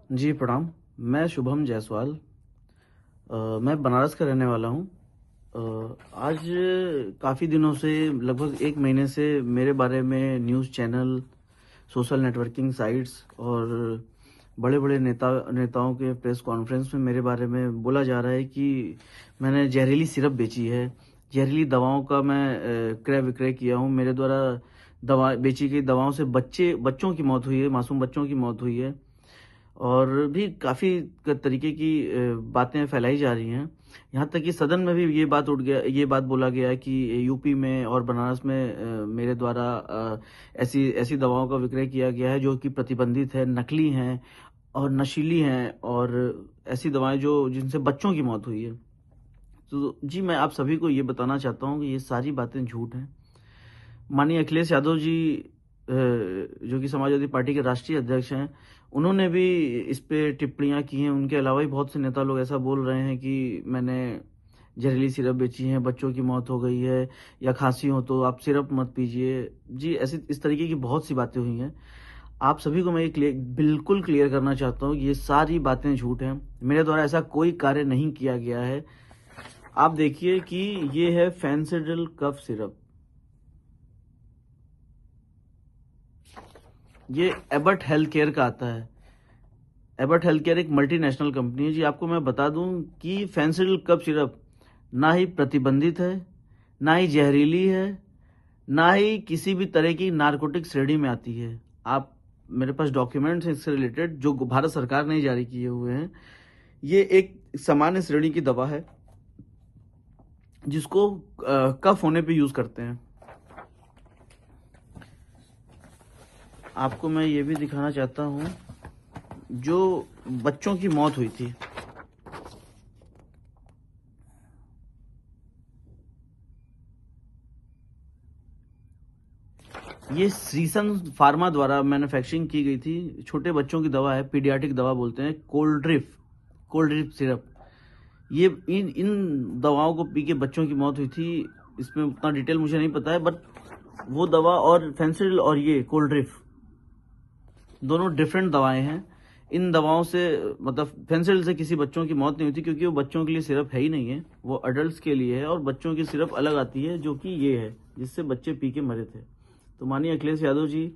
जी, प्रणाम। मैं शुभम जायसवाल। मैं बनारस का रहने वाला हूँ। आज काफ़ी दिनों से, लगभग 1 महीने से मेरे बारे में news channel, social networking sites और बड़े-बड़े नेताओं के प्रेस कॉन्फ्रेंस में मेरे बारे में बोला जा रहा है कि मैंने जहरीली सिरप बेची है, जहरीली दवाओं का मैं क्रय विक्रय किया हूँ। मेरे द्वारा दवा बेची गई दवाओं से बच्चों की मौत हुई है, मासूम बच्चों की मौत हुई है। और भी काफ़ी तरीके की बातें फैलाई जा रही हैं। यहाँ तक कि सदन में भी ये बात बोला गया है कि यूपी में और बनारस में मेरे द्वारा ऐसी ऐसी दवाओं का विक्रय किया गया है जो कि प्रतिबंधित है, नकली हैं और नशीली हैं, और ऐसी दवाएँ जो जिनसे बच्चों की मौत हुई है। तो जी, मैं आप सभी को ये बताना चाहता हूँ कि ये सारी बातें झूठ हैं। माननीय अखिलेश यादव जी, जो कि समाजवादी पार्टी के राष्ट्रीय अध्यक्ष हैं, उन्होंने भी इस पे टिप्पणियां की हैं। उनके अलावा भी बहुत से नेता लोग ऐसा बोल रहे हैं कि मैंने जहरीली सिरप बेची है, बच्चों की मौत हो गई है, या खांसी हो तो आप सिरप मत पीजिए। जी, ऐसी इस तरीके की बहुत सी बातें हुई हैं। आप सभी को मैं ये बिल्कुल क्लियर करना चाहता हूँ कि ये सारी बातें झूठ हैं। मेरे द्वारा ऐसा कोई कार्य नहीं किया गया है। आप देखिए कि ये है फेंसिडिल कफ सिरप। ये एबट हेल्थ केयर का आता है। एबट हेल्थ केयर एक मल्टीनेशनल कंपनी है। जी, आपको मैं बता दूं कि फेंसिडिल कफ सिरप ना ही प्रतिबंधित है, ना ही जहरीली है, ना ही किसी भी तरह की नारकोटिक श्रेणी में आती है। आप, मेरे पास डॉक्यूमेंट्स हैं इससे रिलेटेड जो भारत सरकार ने जारी किए हुए हैं। ये एक सामान्य श्रेणी की दवा है जिसको कफ होने पे यूज करते हैं। आपको मैं ये भी दिखाना चाहता हूँ जो बच्चों की मौत हुई थी। ये सीसन फार्मा द्वारा मैन्युफैक्चरिंग की गई थी। छोटे बच्चों की दवा है, पीडियाट्रिक दवा बोलते हैं, कोल्ड ड्रिप सिरप। ये इन इन दवाओं को पी के बच्चों की मौत हुई थी। इसमें उतना डिटेल मुझे नहीं पता है, बट वो दवा और फेंसिडिल और ये कोल्ड ड्रिप दोनों डिफरेंट दवाएं हैं। इन दवाओं से, मतलब फेंसिडिल से किसी बच्चों की मौत नहीं हुई थी क्योंकि वो बच्चों के लिए सिरप है ही नहीं है, वो अडल्ट के लिए है। और बच्चों की सिरप अलग आती है जो कि ये है, जिससे बच्चे पी के मरे थे। तो माननीय अखिलेश यादव जी,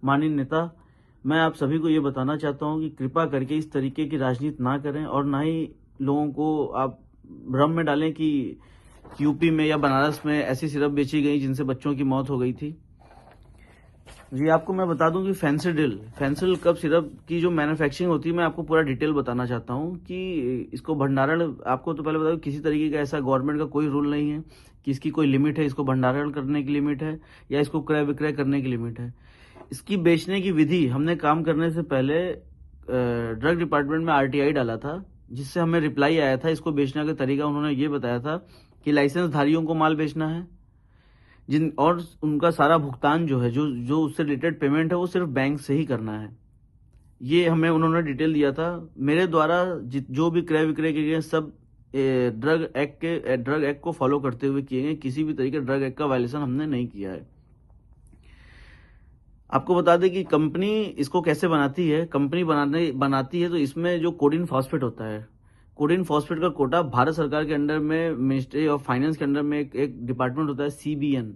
माननीय नेता, मैं आप सभी को ये बताना चाहता हूँ कि कृपा करके इस तरीके की राजनीति ना करें, और ना ही लोगों को आप भ्रम में डालें कि यूपी में या बनारस में ऐसी सिरप बेची गई जिनसे बच्चों की मौत हो गई थी। जी, आपको मैं बता दूं कि फेंसिडिल कफ सिरप की जो मैन्युफैक्चरिंग होती है, मैं आपको पूरा डिटेल बताना चाहता हूं कि इसको भंडारण, आपको तो पहले बता दूं, किसी तरीके का ऐसा गवर्नमेंट का कोई रूल नहीं है कि इसकी कोई लिमिट है, इसको भंडारण करने की लिमिट है या इसको क्रय विक्रय करने की लिमिट है। इसकी बेचने की विधि, हमने काम करने से पहले ड्रग डिपार्टमेंट में आरटीआई डाला था, जिससे हमें रिप्लाई आया था। इसको बेचने का तरीका उन्होंने ये बताया था कि लाइसेंस धारियों को माल बेचना है, और उनका सारा भुगतान जो है, जो जो उससे रिलेटेड पेमेंट है, वो सिर्फ बैंक से ही करना है। ये हमें उन्होंने डिटेल दिया था। मेरे द्वारा जो भी क्रय विक्रय किए गए सब ड्रग एक्ट को फॉलो करते हुए किए गए। किसी भी तरीके ड्रग एक्ट का वायलेशन हमने नहीं किया है। आपको बता दें कि कंपनी इसको कैसे बनाती है। कंपनी बनाती है तो इसमें जो कोडिन फॉस्फेट होता है, कोडिन फॉस्फेट का कोटा भारत सरकार के अंडर में, मिनिस्ट्री ऑफ फाइनेंस के अंडर में एक डिपार्टमेंट होता है, CBN,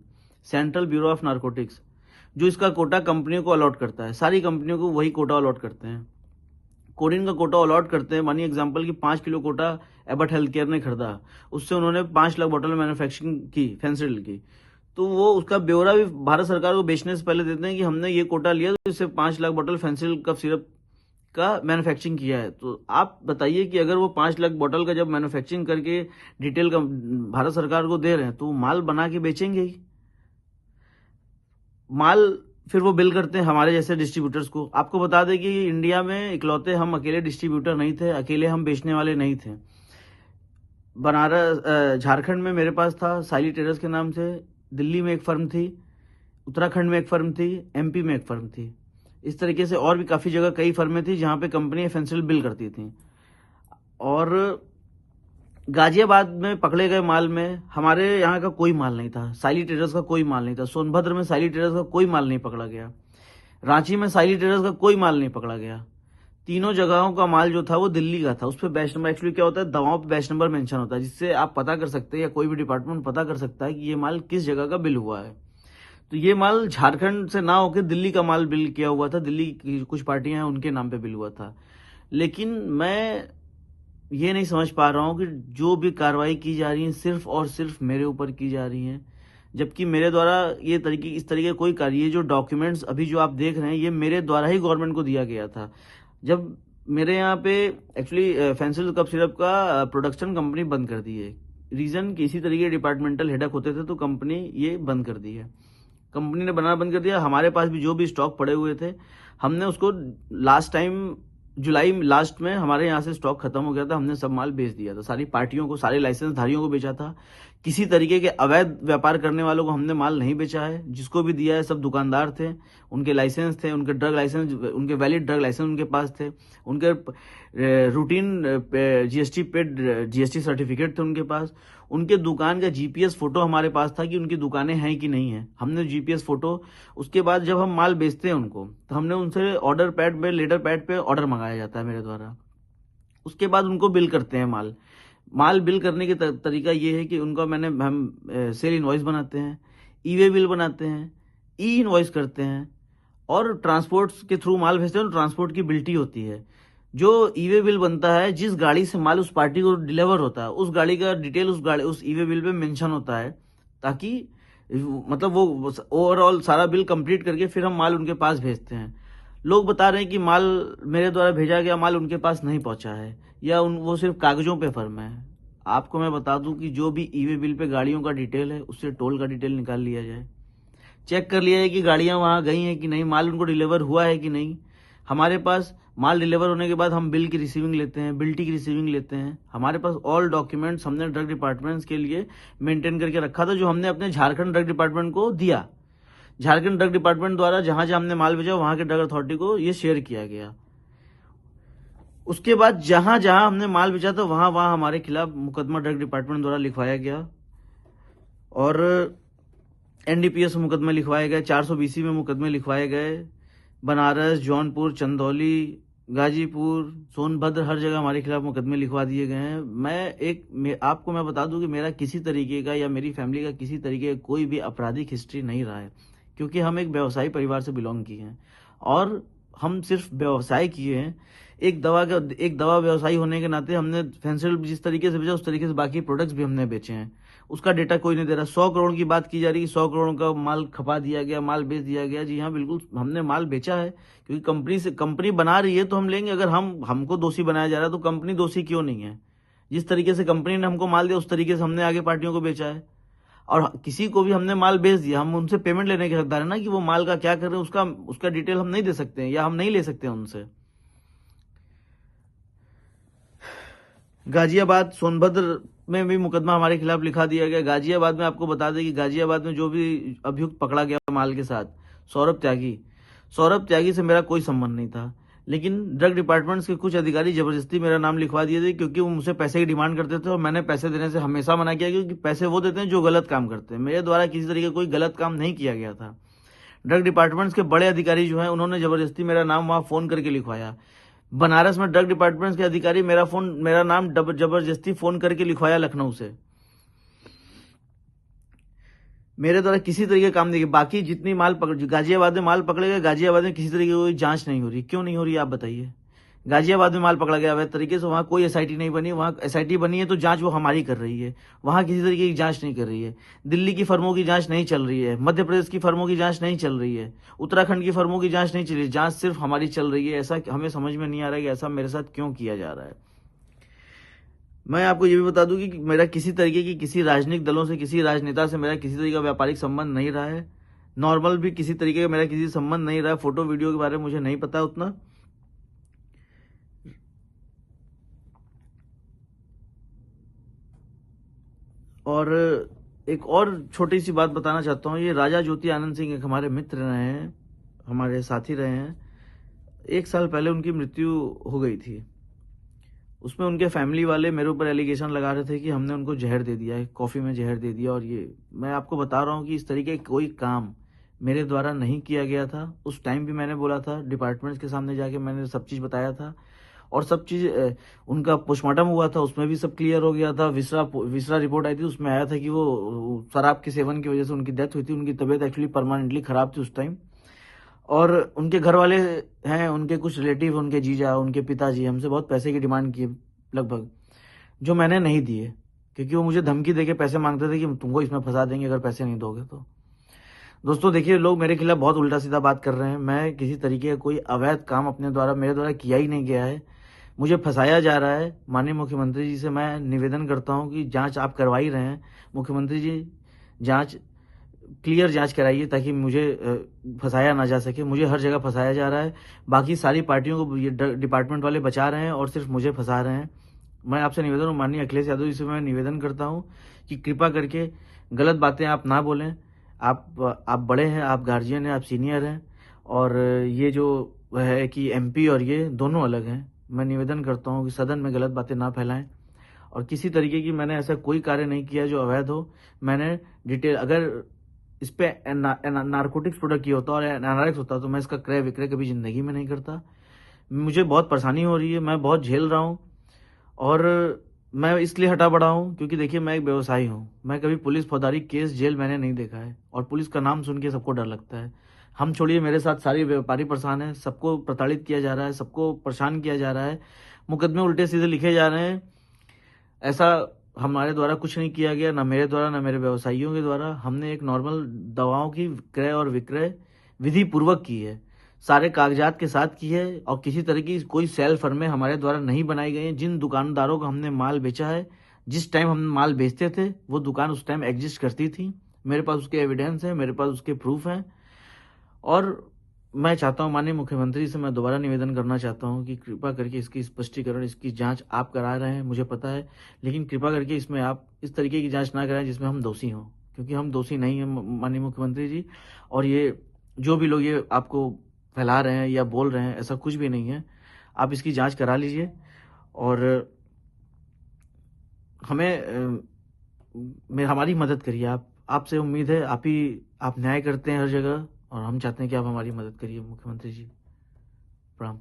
central bureau of narcotics, जो इसका कोटा कंपनियों को अलॉट करता है। सारी कंपनियों को वही कोटा अलॉट करते हैं, कोडिन का कोटा अलॉट करते हैं। मानिए एग्जांपल कि 5 किलो कोटा एबट हेल्थ केयर ने खरीदा, उससे उन्होंने 5 लाख बोतल मैन्युफैक्चरिंग की फेंसिडिल की, तो वो उसका ब्यौरा भी भारत सरकार को बेचने से पहले देते हैं कि हमने ये कोटा लिया तो इससे 5 लाख बोतल फेंसिडिल कफ सिरप का मैन्युफैक्चरिंग किया है। तो आप बताइए कि अगर वो 5 लाख बोतल का जब मैन्युफैक्चरिंग करके डिटेल का भारत सरकार को दे रहे हैं, तो माल बना के बेचेंगे ही। माल फिर वो बिल करते हैं हमारे जैसे डिस्ट्रीब्यूटर्स को। आपको बता दें कि इंडिया में इकलौते हम अकेले डिस्ट्रीब्यूटर नहीं थे, अकेले हम बेचने वाले नहीं थे। बनारस, झारखंड में मेरे पास था साइली टेरर्स के नाम से, दिल्ली में एक फर्म थी, उत्तराखंड में एक फर्म थी, एमपी में एक फर्म थी। इस तरीके से और भी काफ़ी जगह कई फर्में थी जहाँ पे कंपनी फेंसिडिल बिल करती थी। और गाजियाबाद में पकड़े गए माल में हमारे यहाँ का कोई माल नहीं था, साइली ट्रेडर्स का कोई माल नहीं था। सोनभद्र में साइली ट्रेडर्स का कोई माल नहीं पकड़ा गया। रांची में साइली ट्रेडर्स का कोई माल नहीं पकड़ा गया। तीनों जगहों का माल जो था वो दिल्ली का था। उस पर बैच नंबर, एक्चुअली क्या होता है, दवाओं पे बैच नंबर मेंशन होता है, जिससे आप पता कर सकते हैं या कोई भी डिपार्टमेंट पता कर सकता है कि ये माल किस जगह का बिल हुआ है। तो ये माल झारखंड से ना होकर दिल्ली का माल बिल किया हुआ था, दिल्ली की कुछ पार्टियां हैं उनके नाम पे बिल हुआ था। लेकिन मैं ये नहीं समझ पा रहा हूँ कि जो भी कार्रवाई की जा रही है सिर्फ और सिर्फ मेरे ऊपर की जा रही है, जबकि मेरे द्वारा इस तरीके कोई कार्य, ये जो डॉक्यूमेंट्स अभी जो आप देख रहे हैं ये मेरे द्वारा ही गवर्नमेंट को दिया गया था। जब मेरे यहाँ पे एक्चुअली फेंसिल कफ सिरप का प्रोडक्शन कंपनी बंद कर दी है, रीजन कि इसी तरीके डिपार्टमेंटल हेडक होते थे तो कंपनी ये बंद कर दी है। कंपनी ने बनाना बंद कर दिया। हमारे पास भी जो भी स्टॉक पड़े हुए थे हमने उसको लास्ट टाइम जुलाई लास्ट में हमारे यहाँ से स्टॉक खत्म हो गया था, हमने सब माल बेच दिया था, सारी पार्टियों को, सारे लाइसेंस धारियों को बेचा था। किसी तरीके के अवैध व्यापार करने वालों को हमने माल नहीं बेचा है। जिसको भी दिया है सब दुकानदार थे, उनके लाइसेंस थे, उनके ड्रग लाइसेंस, उनके वैलिड ड्रग लाइसेंस उनके पास थे, उनके रूटीन जीएसटी सर्टिफिकेट थे उनके पास, उनके दुकान का जीपीएस फोटो हमारे पास था कि उनकी दुकानें हैं कि नहीं है, हमने जीपीएस फोटो। उसके बाद जब हम माल बेचते हैं उनको तो हमने उनसे ऑर्डर पैड पे, लेटर पैड पे ऑर्डर मंगाया जाता है मेरे द्वारा। उसके बाद उनको बिल करते हैं माल बिल करने के तरीका ये है कि उनका हम सेल इनवॉइस बनाते हैं, ई वे बिल बनाते हैं, ई इनवॉइस करते हैं और ट्रांसपोर्ट के थ्रू माल भेजते हैं। ट्रांसपोर्ट की बिल्टी होती है, जो ई वे बिल बनता है, जिस गाड़ी से माल उस पार्टी को डिलीवर होता है उस गाड़ी का डिटेल उस ई वे बिल पे मेंशन होता है, ताकि मतलब वो ओवरऑल सारा बिल कंप्लीट करके फिर हम माल उनके पास भेजते हैं। लोग बता रहे हैं कि माल मेरे द्वारा भेजा गया माल उनके पास नहीं पहुंचा है, या वो सिर्फ कागजों पे फर्म है। आपको मैं बता दूं कि जो भी ई वे बिल पे गाड़ियों का डिटेल है उससे टोल का डिटेल निकाल लिया जाए, चेक कर लिया जाए कि गाड़ियां वहां गई हैं कि नहीं, माल उनको डिलीवर हुआ है कि नहीं। हमारे पास माल डिलीवर होने के बाद हम बिल की रिसीविंग लेते हैं, बिल्टी की रिसीविंग लेते हैं। हमारे पास ऑल डॉक्यूमेंट्स हमने ड्रग डिपार्टमेंट्स के लिए मेंटेन करके रखा था, जो हमने अपने झारखंड ड्रग डिपार्टमेंट को दिया। झारखंड ड्रग डिपार्टमेंट द्वारा जहां जहां हमने माल भेजा वहां के ड्रग अथॉरिटी को ये शेयर किया गया। उसके बाद जहां जहां हमने माल बेचा था वहां वहां हमारे खिलाफ मुकदमा ड्रग डिपार्टमेंट द्वारा लिखवाया गया और एनडीपीएस में मुकदमे लिखवाए गए, 420 में मुकदमे लिखवाए गए। बनारस, जौनपुर, चंदौली, गाजीपुर, सोनभद्र, हर जगह हमारे खिलाफ मुकदमे लिखवा दिए गए हैं। आपको मैं बता दूं कि मेरा किसी तरीके का या मेरी फैमिली का किसी तरीके का कोई भी आपराधिक हिस्ट्री नहीं रहा है, क्योंकि हम एक व्यवसायी परिवार से बिलोंग किए हैं और हम सिर्फ व्यवसाय किए हैं। एक दवा व्यवसायी होने के नाते हमने फेंसिल जिस तरीके से बेचा उस तरीके से बाकी प्रोडक्ट्स भी हमने बेचे हैं। उसका डेटा कोई नहीं दे रहा। 100 करोड़ की बात की जा रही है, 100 करोड़ का माल खपा दिया गया, माल बेच दिया गया। जी हाँ, बिल्कुल हमने माल बेचा है, क्योंकि कंपनी बना रही है तो हम लेंगे। अगर हमको दोषी बनाया जा रहा है तो कंपनी दोषी क्यों नहीं है? जिस तरीके से कंपनी ने हमको माल दिया उस तरीके से हमने आगे पार्टियों को बेचा है। और किसी को भी हमने माल बेच दिया, हम उनसे पेमेंट लेने के हकदार है ना, कि वो माल का क्या कर रहे हैं उसका डिटेल हम नहीं दे सकते हैं या हम नहीं ले सकते हैं उनसे। गाजियाबाद, सोनभद्र में भी मुकदमा हमारे खिलाफ लिखा दिया गया। गाजियाबाद में आपको बता दें कि गाजियाबाद में जो भी अभियुक्त पकड़ा गया माल के साथ, सौरभ त्यागी से मेरा कोई संबंध नहीं था, लेकिन ड्रग डिपार्टमेंट्स के कुछ अधिकारी जबरदस्ती मेरा नाम लिखवा दिए थे, क्योंकि वो मुझसे पैसे की डिमांड करते थे और मैंने पैसे देने से हमेशा मना किया, क्योंकि पैसे वो देते हैं जो गलत काम करते हैं। मेरे द्वारा किसी तरीके कोई गलत काम नहीं किया गया था। ड्रग डिपार्टमेंट्स के बड़े अधिकारी जो हैं उन्होंने जबरदस्ती मेरा नाम वहां फोन करके लिखवाया। बनारस में ड्रग डिपार्टमेंट के अधिकारी मेरा नाम जबरदस्ती फोन करके लिखवाया लखनऊ से। मेरे द्वारा किसी तरीके का काम नहीं किया। बाकी जितनी गाजियाबाद में माल पकड़े गए, गाजियाबाद में किसी तरीके की कोई जांच नहीं हो रही। क्यों नहीं हो रही आप बताइए? गाजियाबाद में माल पकड़ा गया अवैध तरीके से, वहां कोई एसआईटी नहीं बनी। वहां एसआईटी बनी है तो जांच वो हमारी कर रही है, वहां किसी तरीके की जांच नहीं कर रही है। दिल्ली की फर्मों की जांच नहीं चल रही है, मध्य प्रदेश की फर्मों की जांच नहीं चल रही है, उत्तराखंड की फर्मों की जांच नहीं चल रही है, जांच सिर्फ हमारी चल रही है। ऐसा हमें समझ में नहीं आ रहा है कि ऐसा मेरे साथ क्यों किया जा रहा है। मैं आपको ये भी बता दूं कि मेरा किसी तरीके की किसी राजनीतिक दलों से, किसी राजनेता से मेरा किसी तरीके का व्यापारिक संबंध नहीं रहा है। नॉर्मल भी किसी तरीके का मेरा किसी संबंध नहीं रहा है। फोटो वीडियो के बारे में मुझे नहीं पता उतना। और एक और छोटी सी बात बताना चाहता हूँ। ये राजा ज्योति आनंद सिंह एक हमारे मित्र रहे हैं, हमारे साथी रहे हैं। 1 साल पहले उनकी मृत्यु हो गई थी। उसमें उनके फैमिली वाले मेरे ऊपर एलिगेशन लगा रहे थे कि हमने उनको जहर दे दिया है, कॉफ़ी में जहर दे दिया। और ये मैं आपको बता रहा हूँ कि इस तरीके कोई काम मेरे द्वारा नहीं किया गया था। उस टाइम भी मैंने बोला था, डिपार्टमेंट्स के सामने जाके मैंने सब चीज़ बताया था और सब चीज उनका पोस्टमार्टम हुआ था, उसमें भी सब क्लियर हो गया था। विसरा रिपोर्ट आई थी, उसमें आया था कि वो शराब के सेवन की वजह से उनकी डेथ हुई थी। उनकी तबीयत एक्चुअली परमानेंटली खराब थी उस टाइम। और उनके घर वाले हैं, उनके कुछ रिलेटिव, उनके जीजा, उनके पिताजी हमसे बहुत पैसे की डिमांड की लगभग, जो मैंने नहीं दिए, क्योंकि वो मुझे धमकी देके पैसे मांगते थे कि तुमको इसमें फंसा देंगे अगर पैसे नहीं दोगे तो। दोस्तों देखिए, लोग मेरे खिलाफ बहुत उल्टा सीधा बात कर रहे हैं। मैं किसी तरीके का कोई अवैध काम अपने द्वारा, मेरे द्वारा किया ही नहीं गया है। मुझे फंसाया जा रहा है। माननीय मुख्यमंत्री जी से मैं निवेदन करता हूं कि जांच आप करवा ही रहे हैं, मुख्यमंत्री जी जांच, क्लियर जांच कराइए ताकि मुझे फंसाया ना जा सके। मुझे हर जगह फंसाया जा रहा है। बाकी सारी पार्टियों को ये डिपार्टमेंट वाले बचा रहे हैं और सिर्फ मुझे फंसा रहे हैं। मैं आपसे निवेदन, माननीय अखिलेश यादव जी से मैं निवेदन करता हूं कि कृपा करके गलत बातें आप ना बोलें। आप बड़े हैं, आप गार्जियन हैं, आप सीनियर हैं, और ये जो है कि एमपी और ये दोनों अलग हैं। मैं निवेदन करता हूं कि सदन में गलत बातें ना फैलाएं, और किसी तरीके की मैंने ऐसा कोई कार्य नहीं किया जो अवैध हो। मैंने डिटेल, अगर इस पे नारकोटिक्स प्रोडक्ट की होता और एनारक्स होता तो मैं इसका क्रय विक्रय कभी जिंदगी में नहीं करता। मुझे बहुत परेशानी हो रही है, मैं बहुत झेल रहा हूँ, और मैं इसलिए हटा बढ़ा हूँ क्योंकि देखिए मैं एक व्यवसायी हूँ। मैं कभी पुलिस फौजदारी केस जेल मैंने नहीं देखा है, और पुलिस का नाम सुन के सबको डर लगता है। हम छोड़िए, मेरे साथ सारे व्यापारी परेशान हैं, सबको प्रताड़ित किया जा रहा है, सबको परेशान किया जा रहा है, मुकदमे उल्टे सीधे लिखे जा रहे हैं। ऐसा हमारे द्वारा कुछ नहीं किया गया, ना मेरे द्वारा ना मेरे व्यवसायियों के द्वारा। हमने एक नॉर्मल दवाओं की क्रय और विक्रय विधि पूर्वक की है, सारे कागजात के साथ की है, और किसी तरह की कोई सेल फर्में हमारे द्वारा नहीं बनाई गई हैं। जिन दुकानदारों को हमने माल बेचा है, जिस टाइम हम माल बेचते थे वो दुकान उस टाइम एग्जिस्ट करती थी। मेरे पास उसके एविडेंस है, मेरे पास उसके प्रूफ हैं। और मैं चाहता हूं, माननीय मुख्यमंत्री से मैं दोबारा निवेदन करना चाहता हूं कि कृपा करके इसकी स्पष्टीकरण, इसकी जांच आप करा रहे हैं, मुझे पता है, लेकिन कृपा करके इसमें आप इस तरीके की जांच ना कराएं जिसमें हम दोषी हों, क्योंकि हम दोषी नहीं हैं माननीय मुख्यमंत्री जी। और ये जो भी लोग ये आपको फैला रहे हैं या बोल रहे हैं, ऐसा कुछ भी नहीं है। आप इसकी जांच करा लीजिए, और हमें हमारी मदद करिए। आपसे उम्मीद है, आप न्याय करते हैं हर जगह, और हम चाहते हैं कि आप हमारी मदद करिए मुख्यमंत्री जी। प्रणाम।